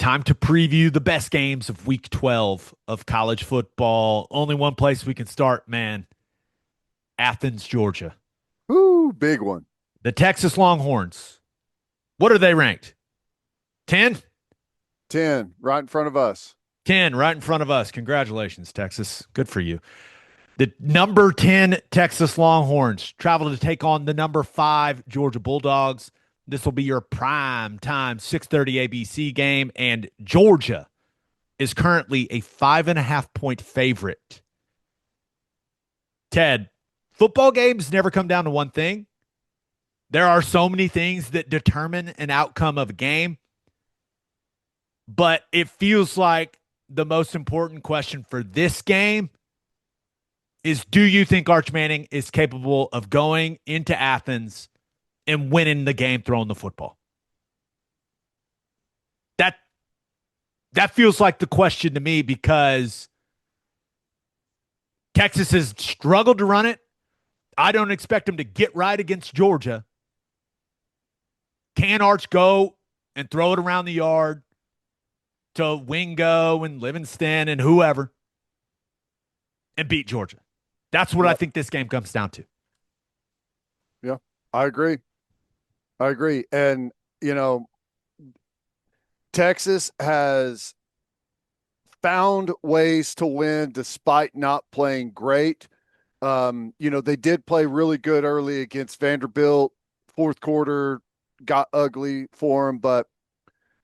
Time to preview the best games of week 12 of college football. Only one place we can start, man. Athens, Georgia. Ooh, big one. The Texas Longhorns. What are they ranked? 10? 10, right in front of us. 10, right in front of us. Congratulations, Texas. Good for you. The number 10 Texas Longhorns travel to take on the number 5 Georgia Bulldogs. This will be your prime time 6:30 ABC game, and Georgia is currently a 5.5 point favorite. Ted, football games never come down to one thing. There are so many things that determine an outcome of a game, but it feels like the most important question for this game is, do you think Arch Manning is capable of going into Athens and winning the game throwing the football? That feels like the question to me, because Texas has struggled to run it. I don't expect him to get right against Georgia. Can Arch go and throw it around the yard to Wingo and Livingston and whoever and beat Georgia? That's what I Yep. think this game comes down to. Yeah, I agree. I agree. And, Texas has found ways to win despite not playing great. They did play really good early against Vanderbilt. Fourth quarter got ugly for them, but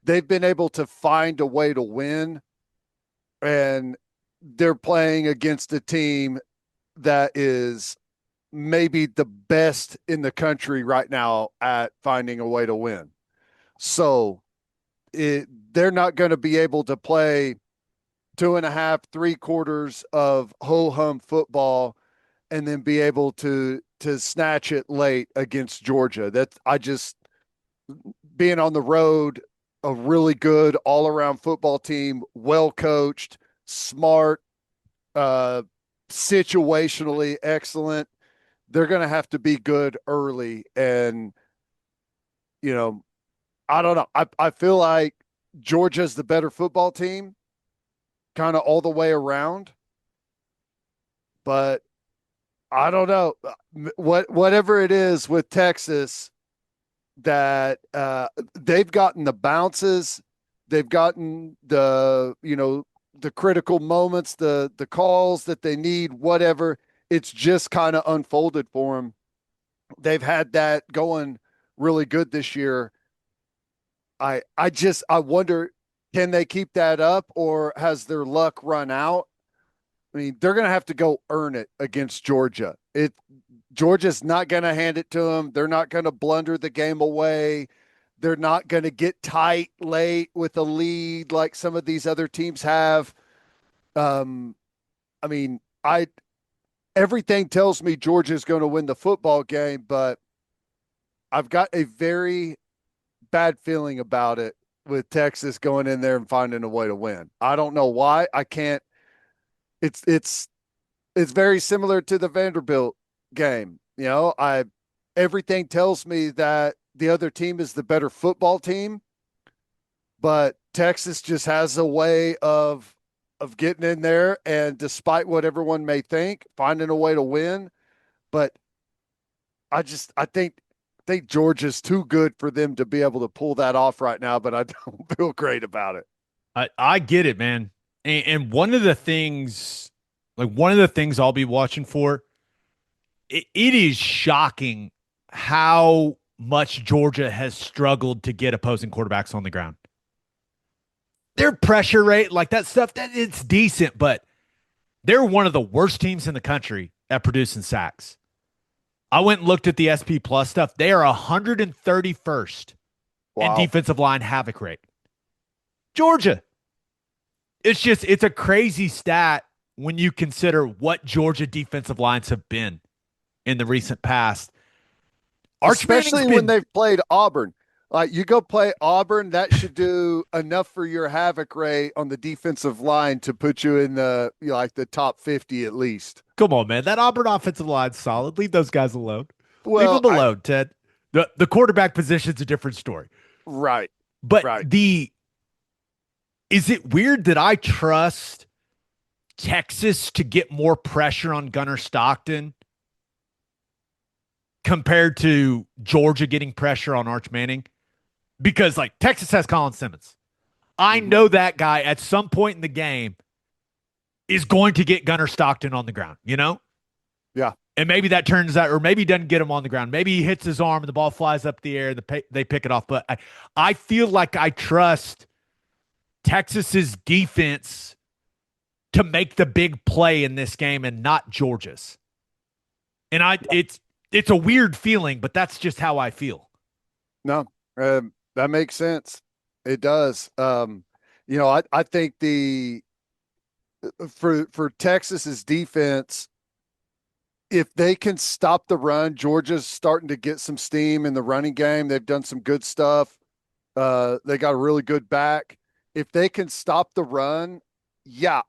they've been able to find a way to win. And they're playing against a team that is maybe the best in the country right now at finding a way to win. So they're not going to be able to play 2.5, 3/4 of ho-hum football and then be able to snatch it late against Georgia. Being on the road, a really good all-around football team, well coached, smart, situationally excellent. They're going to have to be good early. And, I don't know. I feel like Georgia's the better football team, kind of all the way around. But I don't know. Whatever it is with Texas, that they've gotten the bounces, they've gotten the critical moments, the calls that they need, whatever. It's just kind of unfolded for them. They've had that going really good this year. I wonder, can they keep that up, or has their luck run out? I mean, they're going to have to go earn it against Georgia. Georgia's not going to hand it to them. They're not going to blunder the game away. They're not going to get tight late with a lead like some of these other teams have. I mean, everything tells me Georgia's going to win the football game, but I've got a very bad feeling about it with Texas going in there and finding a way to win. I don't know why. I can't. It's very similar to the Vanderbilt game. Everything tells me that the other team is the better football team, but Texas just has a way of getting in there and, despite what everyone may think, finding a way to win. But I think Georgia's too good for them to be able to pull that off right now, but I don't feel great about it. I get it, man. And one of the things I'll be watching for, it is shocking how much Georgia has struggled to get opposing quarterbacks on the ground. Their pressure rate, like that stuff, that it's decent, but they're one of the worst teams in the country at producing sacks. I went and looked at the SP Plus stuff. They are 131st in Wow. defensive line havoc rate. Georgia. It's a crazy stat when you consider what Georgia defensive lines have been in the recent past. Arch Manning's Especially when been, they've played Auburn. Like, you go play Auburn, that should do enough for your havoc rate on the defensive line to put you in the top 50 at least. come on, man. That Auburn offensive line's solid. Leave those guys alone. Leave Well, them alone, Ted. The quarterback position's a different story. right, But right. Is it weird that I trust Texas to get more pressure on Gunnar Stockton compared to Georgia getting pressure on Arch Manning? Because like Texas has Colin Simmons. I Mhm. know that guy at some point in the game is going to get Gunnar Stockton on the ground, you know? Yeah. And maybe that turns out, or maybe he doesn't get him on the ground. Maybe he hits his arm and the ball flies up the air. They pick it off. But I feel like I trust Texas's defense to make the big play in this game and not Georgia's. And it's a weird feeling, but that's just how I feel. No, that makes sense. It does. I think the for Texas's defense, if they can stop the run, Georgia's starting to get some steam in the running game. They've done some good stuff. They got a really good back. If they can stop the run, yeah,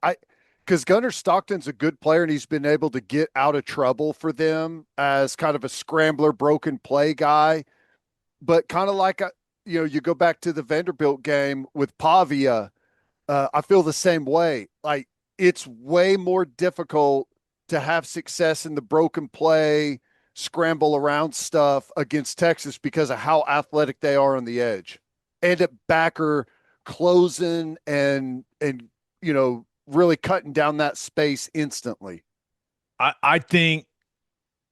because Gunnar Stockton's a good player and he's been able to get out of trouble for them as kind of a scrambler, broken play guy. But kind of like you go back to the Vanderbilt game with Pavia. I feel the same way. Like it's way more difficult to have success in the broken play, scramble around stuff against Texas because of how athletic they are on the edge, and at backer closing and really cutting down that space instantly. I think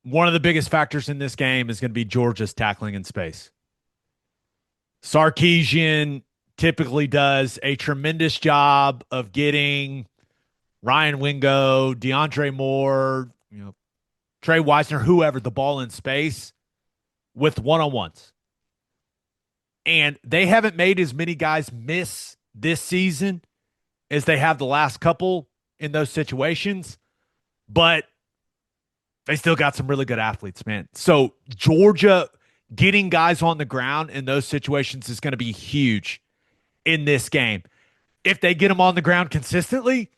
one of the biggest factors in this game is going to be Georgia's tackling in space. Sarkisian typically does a tremendous job of getting Ryan Wingo, DeAndre Moore, Trey Wisner, whoever, the ball in space with one-on-ones. And they haven't made as many guys miss this season as they have the last couple in those situations, but they still got some really good athletes, man. So Georgia getting guys on the ground in those situations is going to be huge in this game. If they get them on the ground consistently,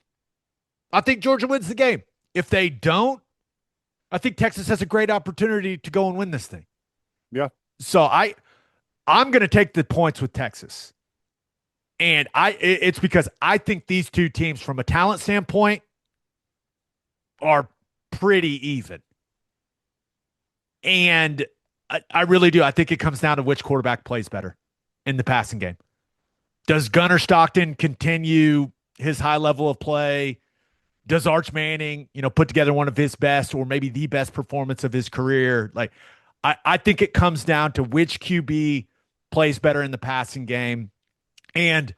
I think Georgia wins the game. If they don't, I think Texas has a great opportunity to go and win this thing. Yeah. So I'm going to take the points with Texas. And it's because I think these two teams from a talent standpoint are pretty even. And I really do. I think it comes down to which quarterback plays better in the passing game. Does Gunnar Stockton continue his high level of play? Does Arch Manning, put together one of his best or maybe the best performance of his career? Like, I think it comes down to which QB plays better in the passing game. And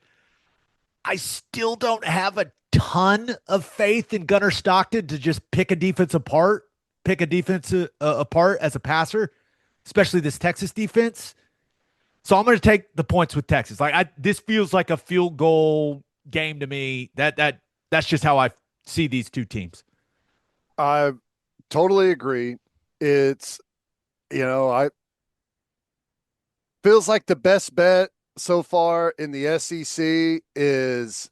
I still don't have a ton of faith in Gunnar Stockton to just pick a defense apart, apart as a passer, especially this Texas defense. So I'm going to take the points with Texas. This feels like a field goal game to me. That's just how I see these two teams. I totally agree. It's, I feels like the best bet so far in the SEC is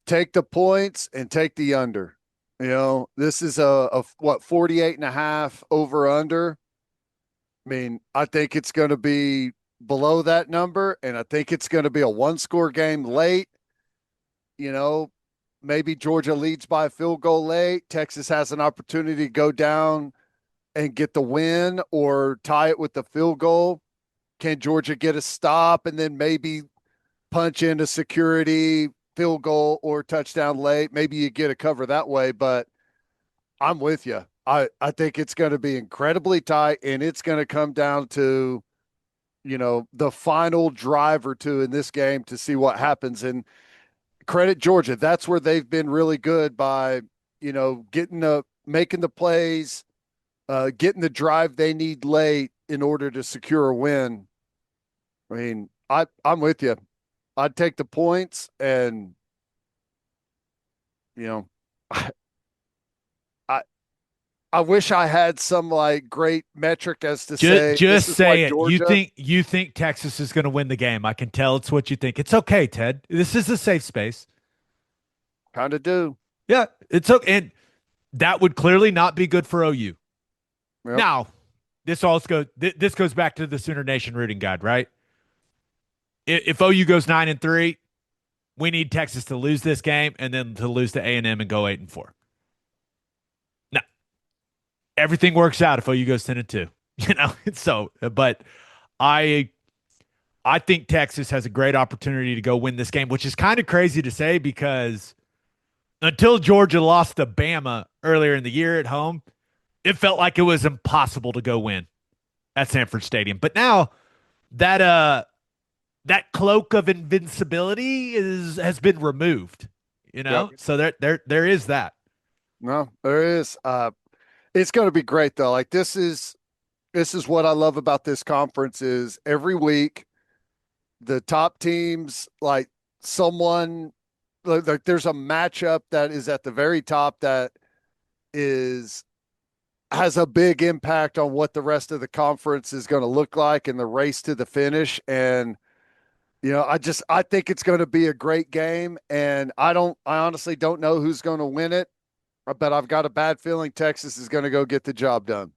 take the points and take the under. This is a what 48 and a half over under. I mean, I think it's going to be below that number, and I think it's going to be a one-score game late. Maybe Georgia leads by a field goal late. Texas has an opportunity to go down and get the win or tie it with the field goal. Can Georgia get a stop and then maybe punch into security, field goal or touchdown late? Maybe you get a cover that way, but I'm with you. I think it's going to be incredibly tight, and it's going to come down to, the final drive or two in this game to see what happens. And credit Georgia. That's where they've been really good by, making the plays, getting the drive they need late in order to secure a win. I mean, I'm with you. I'd take the points and, I, I wish I had some like great metric as to say Just this is why say it. Georgia. You think Texas is going to win the game. I can tell it's what you think. It's okay, Ted. This is a safe space. Kind of do. Yeah, it's okay. And that would clearly not be good for OU. Yep. Now, this goes back to the Sooner Nation rooting guide, right? If OU goes 9-3, We need Texas to lose this game and then to lose to A&M and go 8-4. Now, everything works out if OU goes 10-2. So, but I think Texas has a great opportunity to go win this game, which is kind of crazy to say because until Georgia lost to Bama earlier in the year at home, it felt like it was impossible to go win at Sanford Stadium. But now that cloak of invincibility has been removed, Yep. So there is that. No, there is. It's going to be great though. Like this is what I love about this conference is every week the top teams, like someone like there's a matchup that is at the very top that is has a big impact on what the rest of the conference is going to look like in the race to the finish. And I think it's going to be a great game, and I honestly don't know who's going to win it, but I've got a bad feeling Texas is going to go get the job done.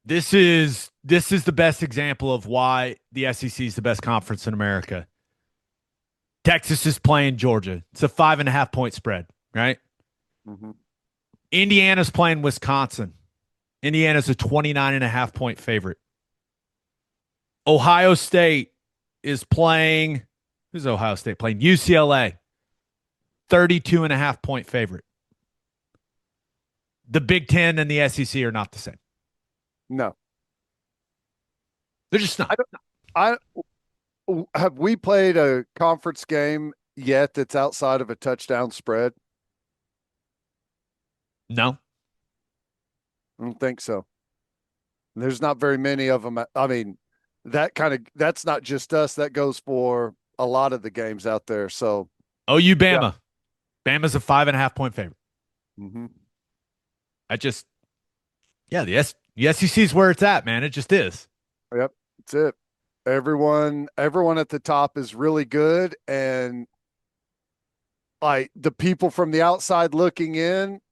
This is the best example of why the SEC is the best conference in America. Texas is playing Georgia. It's a 5.5-point spread, right? Mm-hmm. Indiana's playing Wisconsin. Indiana's a 29.5-point favorite. Ohio State is playing. Who's Ohio State playing? UCLA. 32.5-point favorite. The Big Ten and the SEC are not the same. No. They're just not. Have we played a conference game yet that's outside of a touchdown spread? No. I don't think so. There's not very many of them. I mean, that's not just us. That goes for a lot of the games out there. So OU Bama. Yeah. Bama's a 5.5-point favorite. Mm-hmm. The SEC is where it's at, man. It just is. Yep, that's it. Everyone at the top is really good, and like the people from the outside looking in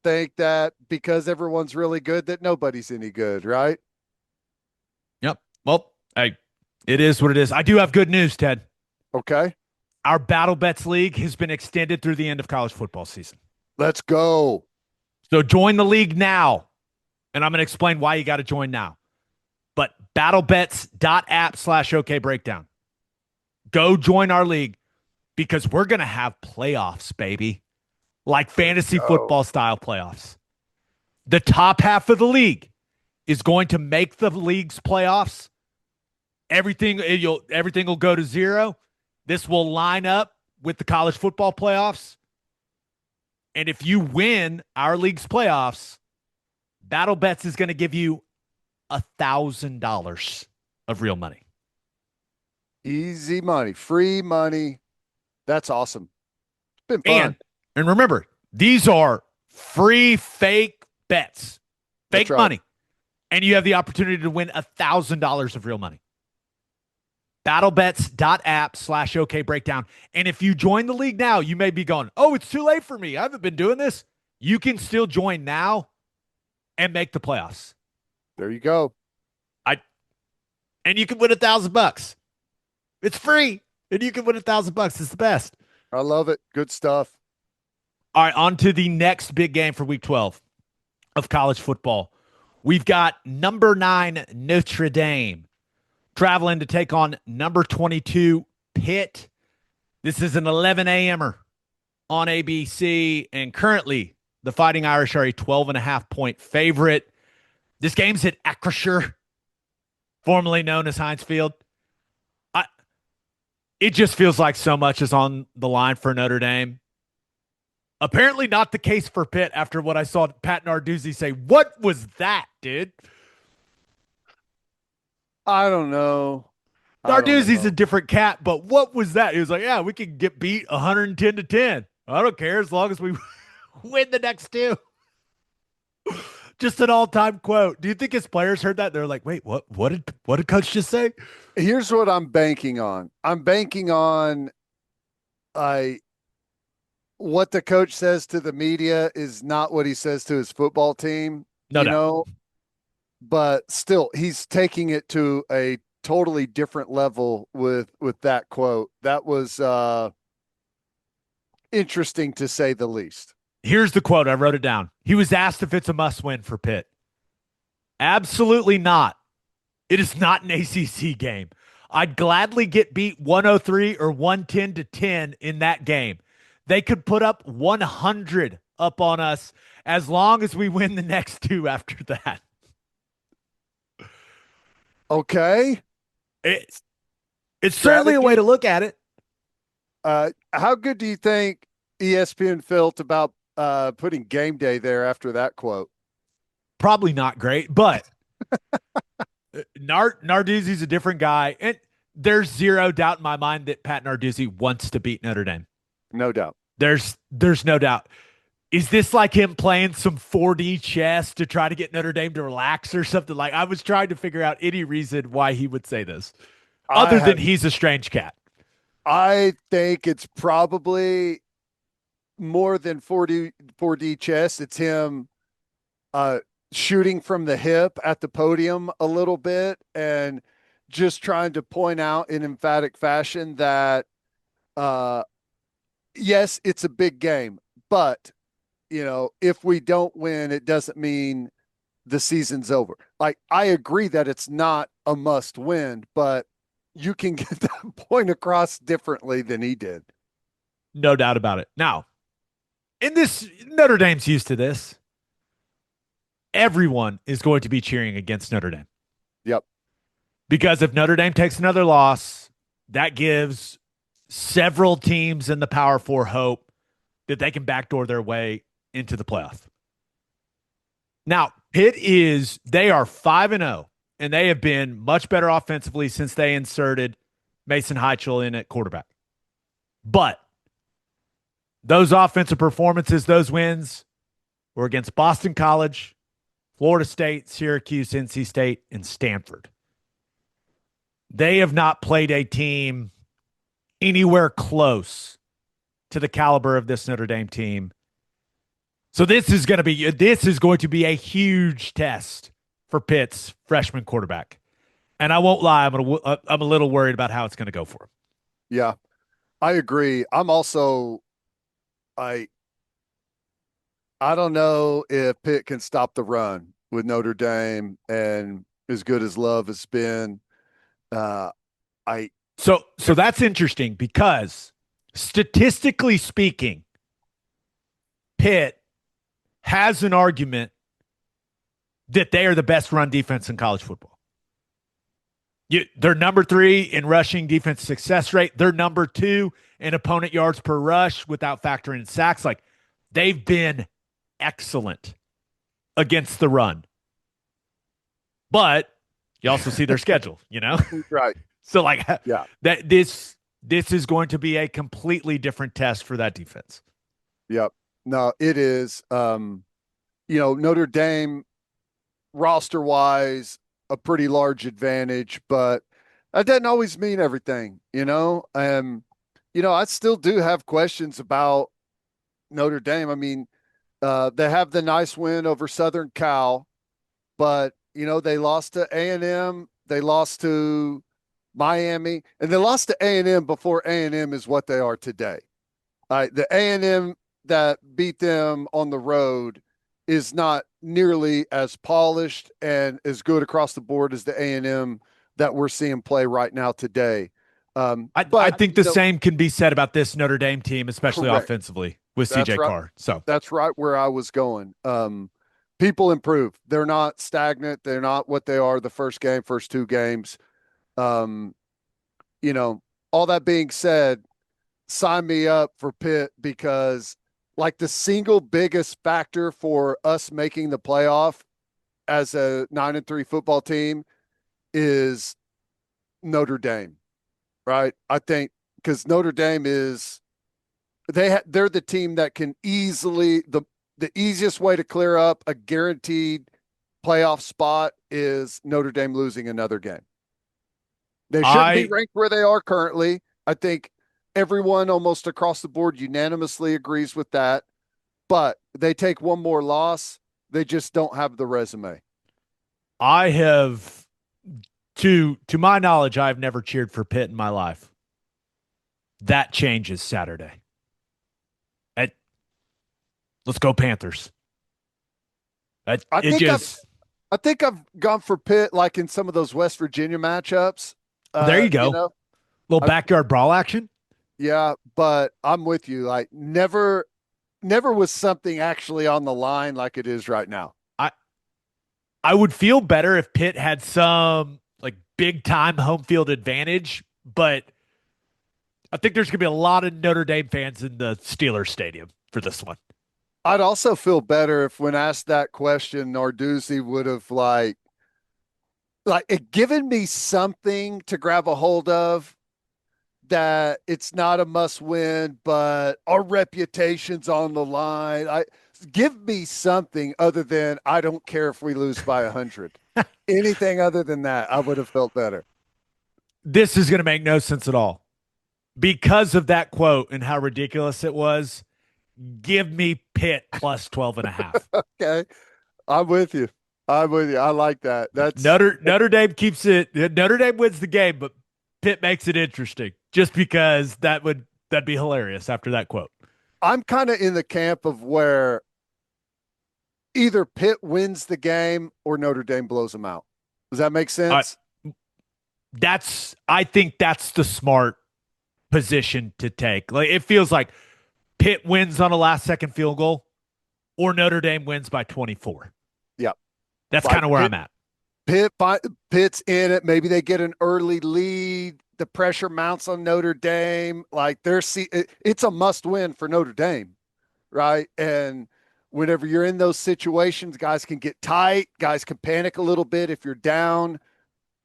think that because everyone's really good that nobody's any good, right? Yep. Well, hey, it is what it is. I do have good news, Ted. Okay. Our Battle Bets League has been extended through the end of college football season. Let's go. So join the league now, and I'm going to explain why you got to join now. But battlebets.app/OKBreakdown. Go join our league because we're going to have playoffs, baby. Like fantasy football style playoffs. The top half of the league is going to make the league's playoffs. Everything will go to zero. This will line up with the college football playoffs. And if you win our league's playoffs, Battle Bets is going to give you $1,000 of real money. Easy money, free money. That's awesome. It's been fun. And remember, these are free fake bets, fake money. And you have the opportunity to win $1,000 of real money. battlebets.app/OKBreakdown. And if you join the league now, you may be going, oh, it's too late for me. I haven't been doing this. You can still join now and make the playoffs. There you go. And you can win $1,000. It's free. And you can win $1,000. It's the best. I love it. Good stuff. All right, on to the next big game for week 12 of college football. We've got number 9 Notre Dame traveling to take on number 22 Pitt. This is an 11 a.m.er on ABC, and currently the Fighting Irish are a 12.5-point favorite. This game's at Acrisure, formerly known as Heinz Field. It just feels like so much is on the line for Notre Dame. Apparently not the case for Pitt after what I saw Pat Narduzzi say. What was that, dude? I don't know. Narduzzi's a different cat, but what was that? He was like, yeah, we can get beat 110-10. I don't care as long as we win the next two. Just an all-time quote. Do you think his players heard that? They're like, wait, what did coach just say? Here's what I'm banking on. I'm banking on what the coach says to the media is not what he says to his football team. No doubt. But still, he's taking it to a totally different level with that quote. That was interesting to say the least. Here's the quote. I wrote it down. He was asked if it's a must-win for Pitt. Absolutely not. It is not an ACC game. I'd gladly get beat 103 or 110 to 10 in that game. They could put up 100 up on us as long as we win the next two after that. Okay. It's certainly a way to look at it. How good do you think ESPN felt about putting game day there after that quote? Probably not great, but Narduzzi's a different guy. And there's zero doubt in my mind that Pat Narduzzi wants to beat Notre Dame. No doubt. There's no doubt. Is this like him playing some 4D chess to try to get Notre Dame to relax or something? Like, I was trying to figure out any reason why he would say this other than he's a strange cat. I think it's probably more than 4D chess. It's him shooting from the hip at the podium a little bit and just trying to point out in emphatic fashion that yes, it's a big game, but if we don't win, it doesn't mean the season's over. Like, I agree that it's not a must win, but you can get that point across differently than he did. No doubt about it. Now, in this, Notre Dame's used to this. Everyone is going to be cheering against Notre Dame. Yep. Because if Notre Dame takes another loss, that gives several teams in the Power Four hope that they can backdoor their way into the playoff. Now, Pitt they are 5-0, and they have been much better offensively since they inserted Mason Heichel in at quarterback. But those offensive performances, those wins, were against Boston College, Florida State, Syracuse, NC State, and Stanford. They have not played a team anywhere close to the caliber of this Notre Dame team. So this is going to be a huge test for Pitt's freshman quarterback. And I won't lie, I'm a little worried about how it's going to go for him. Yeah, I agree. I'm also I don't know if Pitt can stop the run with Notre Dame, and as good as Love has been. So that's interesting because statistically speaking, Pitt has an argument that they are the best run defense in college football. They're number 3 in rushing defense success rate. They're number 2 in opponent yards per rush without factoring in sacks. Like, they've been excellent against the run. But you also see their schedule, Right. So yeah, that this is going to be a completely different test for that defense. Yep. No, it is. Notre Dame roster wise, a pretty large advantage, but that doesn't always mean everything, I still do have questions about Notre Dame. I mean, they have the nice win over Southern Cal, but they lost to A&M, they lost to Miami, and they lost to A&M before A&M is what they are today. The A&M that beat them on the road is not nearly as polished and as good across the board as the A&M that we're seeing play right now today. I think the same can be said about this Notre Dame team, especially correct. Offensively with CJ Carr. So that's right where I was going. People improve. They're not stagnant. They're not what they are the first 2 games. All that being said, sign me up for Pitt, because like the single biggest factor for us making the playoff as a 9-3 football team is Notre Dame, right? I think because Notre Dame they're the team that can easily the easiest way to clear up a guaranteed playoff spot is Notre Dame losing another game. They shouldn't be ranked where they are currently. I think everyone almost across the board unanimously agrees with that, but they take one more loss. They just don't have the resume. I have, to my knowledge, I've never cheered for Pitt in my life. That changes Saturday. Let's go Panthers. I It think I've just I think I've gone for Pitt like in some of those West Virginia matchups. There you You go. know, Little I backyard brawl action. yeah, but I'm with you. Like never was something actually on the line like it is right now. I I would feel better if Pitt had some like big time home field advantage, but I think there's going to be a lot of Notre Dame fans in the Steelers stadium for this one. I'd also feel better if when asked that question, Narduzzi would have like it given me something to grab a hold of that it's not a must win, but our reputation's on the line. I give me something other than I don't care if we lose by 100. Anything other than that, I would have felt better. This is going to make no sense at all. Because of that quote and how ridiculous it was, give me Pitt plus 12 and a half. Okay. I'm with you. I'm with you. I like that. Notre Dame keeps it. Notre Dame wins the game, but Pitt makes it interesting just because that'd be hilarious after that quote. I'm kind of in the camp of where either Pitt wins the game or Notre Dame blows them out. Does that make sense? I think that's the smart position to take. Like it feels like Pitt wins on a last second field goal or Notre Dame wins by 24. Yep. That's Like kind of where I'm at. Pitt's in it. Maybe they get an early lead. The pressure mounts on Notre Dame. Like it's a must win for Notre Dame, right? And whenever you're in those situations, guys can get tight. Guys can panic a little bit if you're down,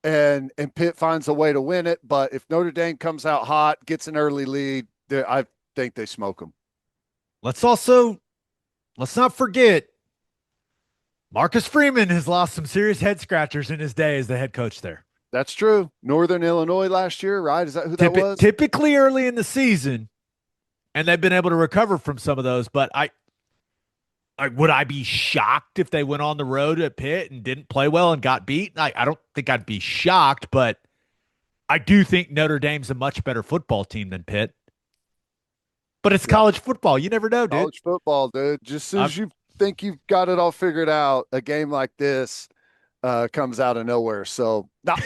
and Pitt finds a way to win it. But if Notre Dame comes out hot, gets an early lead, I think they smoke them. Let's not forget Marcus Freeman has lost some serious head scratchers in his day as the head coach there. That's true. Northern Illinois last year, right? Is that who that was? Typically early in the season, and they've been able to recover from some of those. But would I be shocked if they went on the road at Pitt and didn't play well and got beat? I don't think I'd be shocked, but I do think Notre Dame's a much better football team than Pitt. But it's college football. You never know, dude. College football, dude. Just as soon as you think you've got it all figured out, a game like this comes out of nowhere. So now,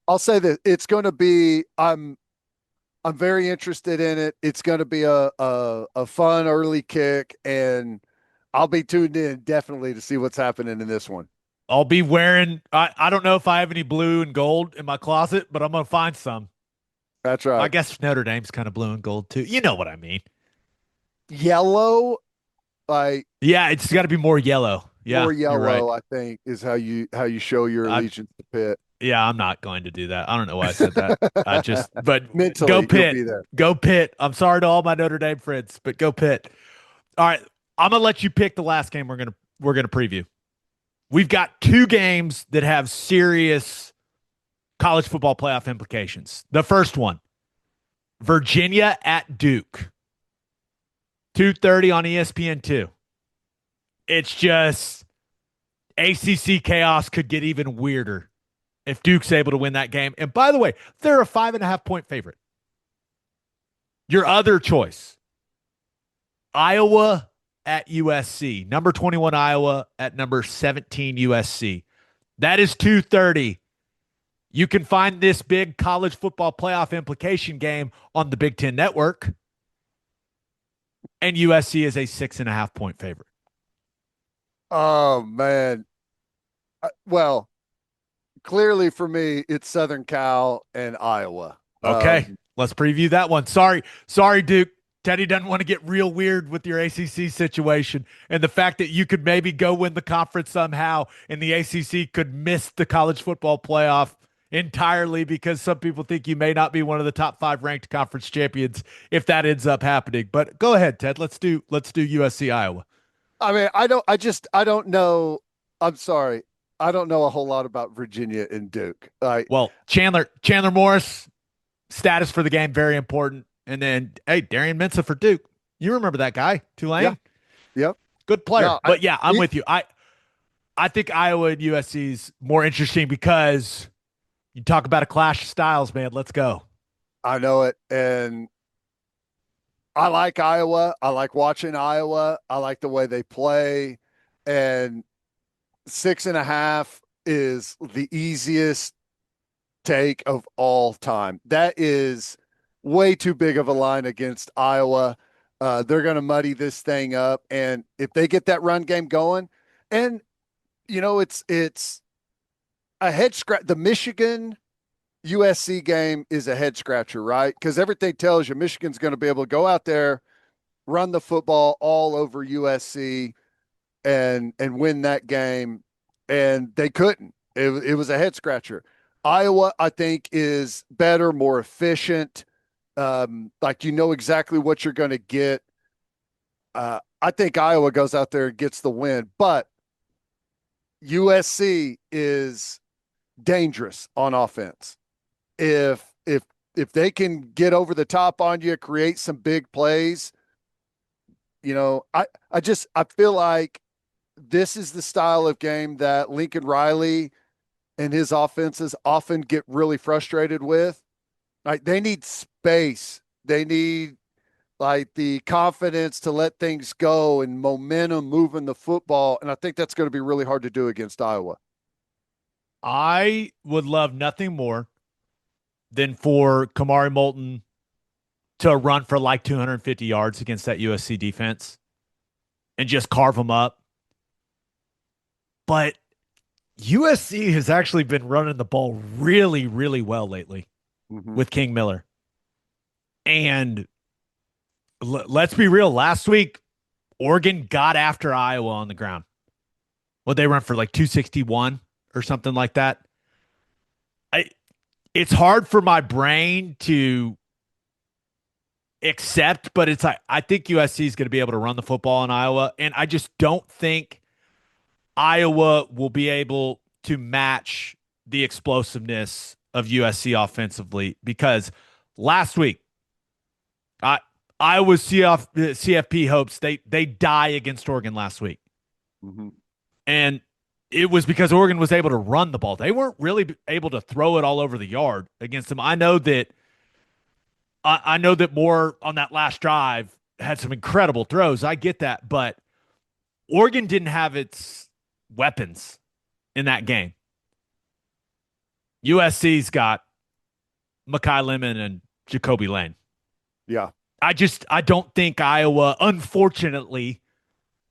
I'll say that it's going to be. I'm very interested in it. It's going to be a fun early kick, and I'll be tuned in definitely to see what's happening in this one. I'll be wearing. I don't know if I have any blue and gold in my closet, but I'm gonna find some. That's right. I guess Notre Dame's kind of blue and gold too. You know what I mean? Yellow, like it's got to be more yellow. Yeah, more yellow. Right. I think is how you show your allegiance to Pitt. Yeah, I'm not going to do that. I don't know why I said that. But mentally, go Pitt. Go Pitt. I'm sorry to all my Notre Dame friends, but go Pitt. All right, I'm gonna let you pick the last game we're gonna preview. We've got two games that have serious college football playoff implications. The first one, Virginia at Duke, 2:30 on ESPN2. It's just ACC chaos could get even weirder if Duke's able to win that game. And by the way, they're a 5.5-point favorite. Your other choice, Iowa at USC, number 21 Iowa at number 17 USC. That is 2:30. You can find this big college football playoff implication game on the Big Ten Network. And USC is a 6.5-point favorite. Oh, man. Well, clearly for me, it's Southern Cal and Iowa. Okay, let's preview that one. Sorry, Duke. Teddy doesn't want to get real weird with your ACC situation and the fact that you could maybe go win the conference somehow and the ACC could miss the college football playoff entirely because some people think you may not be one of the top 5 ranked conference champions if that ends up happening. But go ahead, Ted. Let's do USC Iowa. I mean, I don't know. I'm sorry. I don't know a whole lot about Virginia and Duke. Well, Chandler Morris, status for the game, very important. And then, hey, Darian Mensah for Duke. You remember that guy, Tulane? Yeah. Yep. Good player. No, but yeah, I'm with you. I think Iowa and USC is more interesting because you talk about a clash of styles, man. Let's go. I know it. And I like Iowa. I like watching Iowa. I like the way they play. And 6.5 is the easiest take of all time. That is way too big of a line against Iowa. They're going to muddy this thing up. And if they get that run game going, and it's a head scratch. The Michigan USC game is a head scratcher, right? Because everything tells you Michigan's going to be able to go out there, run the football all over USC, and win that game, and they couldn't. It was a head scratcher. Iowa, I think, is better, more efficient. Like exactly what you're going to get. I think Iowa goes out there and gets the win, but USC is dangerous on offense. If they can get over the top on you, create some big plays, I feel like this is the style of game that Lincoln Riley and his offenses often get really frustrated with. Like they need space. They need like the confidence to let things go and momentum moving the football. And I think that's going to be really hard to do against Iowa. I would love nothing more than for Kamari Moulton to run for like 250 yards against that USC defense and just carve them up. But USC has actually been running the ball really, really well lately with King Miller. And let's be real. Last week, Oregon got after Iowa on the ground. Well, they run for like 261 or something like that. It's hard for my brain to accept, but it's like I think USC is going to be able to run the football in Iowa, and I just don't think Iowa will be able to match the explosiveness of USC offensively because last week, Iowa's CFP hopes they die against Oregon last week, and it was because Oregon was able to run the ball. They weren't really able to throw it all over the yard against them. I know that Moore on that last drive had some incredible throws. I get that, but Oregon didn't have its weapons in that game. USC's got Ikard Lehman and Jacoby Lane. Yeah. I don't think Iowa, unfortunately,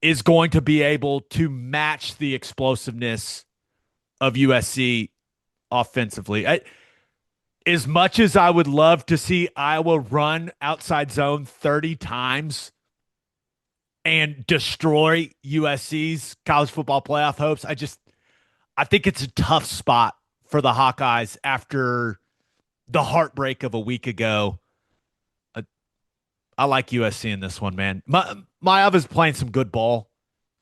is going to be able to match the explosiveness of USC offensively. As much as I would love to see Iowa run outside zone 30 times and destroy USC's college football playoff hopes, I think it's a tough spot for the Hawkeyes after the heartbreak of a week ago. I like USC in this one, man. Mayava's playing some good ball,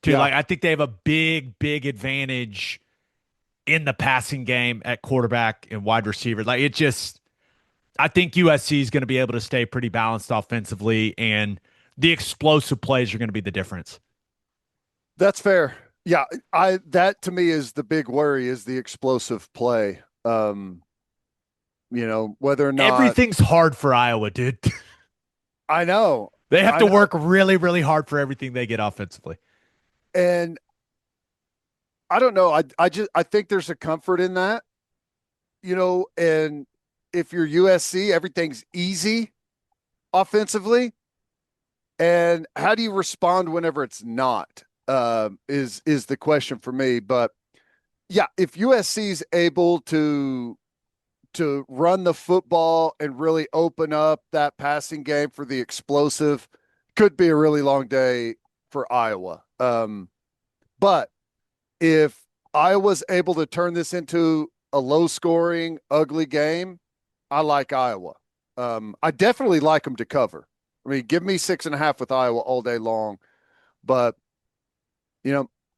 too. Yeah. Like I think they have a big, big advantage in the passing game at quarterback and wide receiver. Like I think USC is going to be able to stay pretty balanced offensively, and the explosive plays are going to be the difference. That's fair. Yeah, that to me is the big worry is the explosive play. Whether or not everything's hard for Iowa, dude. I know. They have to work really, really hard for everything they get offensively. And I don't know. I think there's a comfort in that, and if you're USC, everything's easy offensively. And how do you respond whenever it's not, is the question for me. But yeah, if USC is able to run the football and really open up that passing game for the explosive, could be a really long day for Iowa. But if Iowa's able to turn this into a low-scoring, ugly game, I like Iowa. I definitely like them to cover. I mean, give me 6.5 with Iowa all day long. But,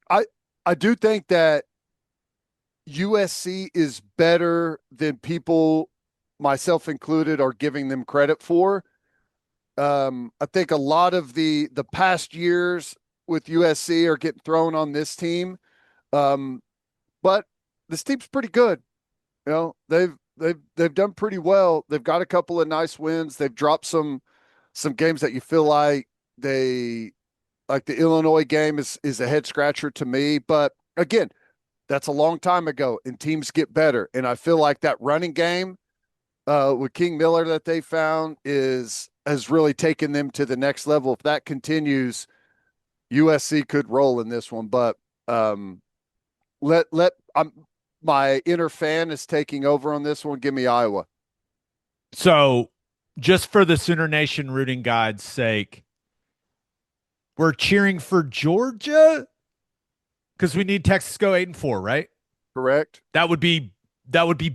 I do think that USC is better than people, myself included, are giving them credit for. I think a lot of the past years with USC are getting thrown on this team. But this team's pretty good. They've done pretty well. They've got a couple of nice wins. They've dropped some some games that you feel like they like the Illinois game is a head scratcher to me. But again, that's a long time ago, and teams get better. And I feel like that running game with King Miller that they found has really taken them to the next level. If that continues, USC could roll in this one. But let my inner fan is taking over on this one. Give me Iowa. So, just for the Sooner Nation rooting guide's sake, we're cheering for Georgia because we need Texas to go 8-4, right? Correct. That would be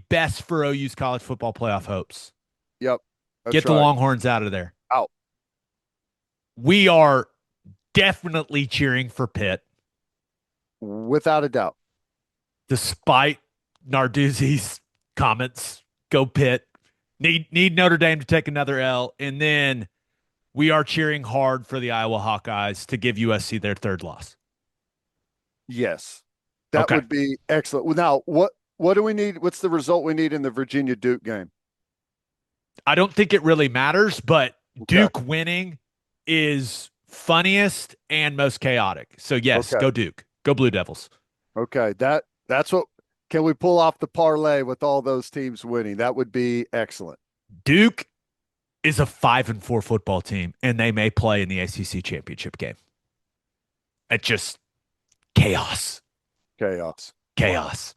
best for OU's college football playoff hopes. Yep. Get the right. Longhorns out of there. Out. We are definitely cheering for Pitt, Without a doubt. despite Narduzzi's comments. Go Pitt. Need Notre Dame to take another L, and then we are cheering hard for the Iowa Hawkeyes to give USC their third loss. Yes. That Okay. would be excellent. Well, now, what do we need? What's the result we need in the Virginia Duke game? I don't think it really matters, but Okay. Duke winning is funniest and most chaotic. So yes, Okay. go Duke. Go Blue Devils. Okay. That's what can we pull off the parlay with all those teams winning? That would be excellent. Duke is a 5-4 football team, and they may play in the ACC championship game. It's just chaos. Chaos. Chaos.